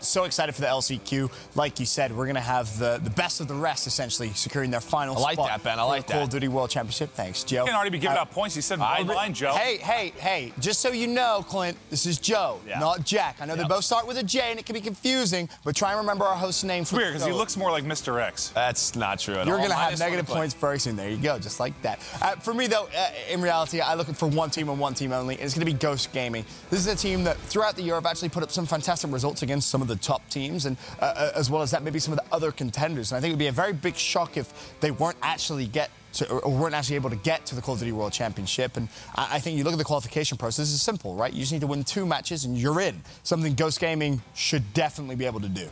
So excited for the LCQ. Like you said, we're going to have the best of the rest, essentially, securing their final spot. I like that, Ben. I like that. Call of Duty World Championship. Thanks, Joe. You can already be giving out points. He said one line, Joe. Hey, just so you know, Clint, this is Joe, not Jack. I know they both start with a J, and it can be confusing, but try and remember our host's name. It's weird, because he looks more like Mr. X. That's not true at all. You're going to have negative points very soon. There you go, just like that. For me, though, in reality, I'm looking for one team and one team only, and it's going to be Ghost Gaming. This is a team that, throughout the year, have actually put up some fantastic results against some of the top teams, and as well as that, maybe some of the other contenders. And I think it would be a very big shock if they weren't actually able to get to the Call of Duty World Championship. And I think you look at the qualification process, it's simple, right? You just need to win 2 matches and you're in. Something Ghost Gaming should definitely be able to do.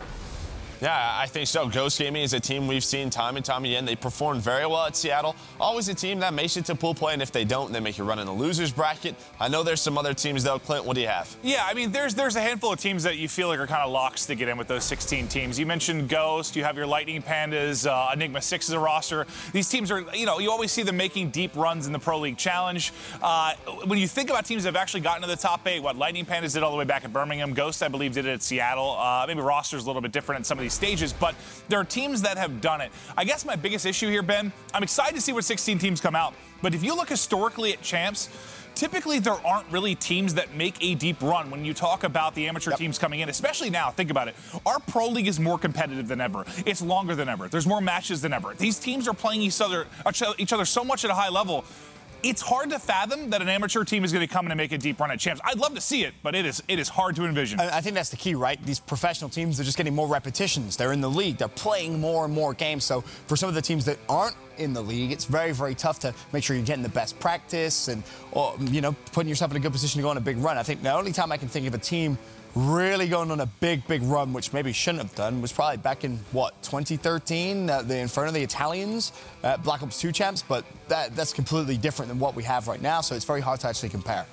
Yeah, I think so. Ghost Gaming is a team we've seen time and time again. They performed very well at Seattle. Always a team that makes it to pool play, and if they don't, they make you run in the losers bracket. I know there's some other teams, though. Clint, what do you have? Yeah, I mean, there's a handful of teams that you feel like are kind of locks to get in with those 16 teams. You mentioned Ghost. You have your Lightning Pandas. Enigma 6 is a roster. These teams are, you always see them making deep runs in the Pro League Challenge. When you think about teams that have actually gotten to the top 8, what Lightning Pandas did all the way back at Birmingham. Ghost, I believe, did it at Seattle. Maybe roster's a little bit different in some of these stages, but there are teams that have done it. I guess my biggest issue here, Ben, I'm excited to see what 16 teams come out, but if you look historically at champs, typically there aren't really teams that make a deep run when you talk about the amateur teams coming in, especially now. Think about it. Our Pro League is more competitive than ever. It's longer than ever. There's more matches than ever. These teams are playing each other so much at a high level. It's hard to fathom that an amateur team is going to come in and make a deep run at champs. I'd love to see it, but it is hard to envision. I think that's the key, right? These professional teams, they're just getting more repetitions. They're in the league. They're playing more and more games. So for some of the teams that aren't in the league, it's very, very tough to make sure you're getting the best practice and, putting yourself in a good position to go on a big run. I think the only time I can think of a team really going on a big run, which maybe shouldn't have done, was probably back in, 2013, the Inferno, the Italians, Black Ops 2 champs, but that's completely different than what we have right now, so it's very hard to actually compare.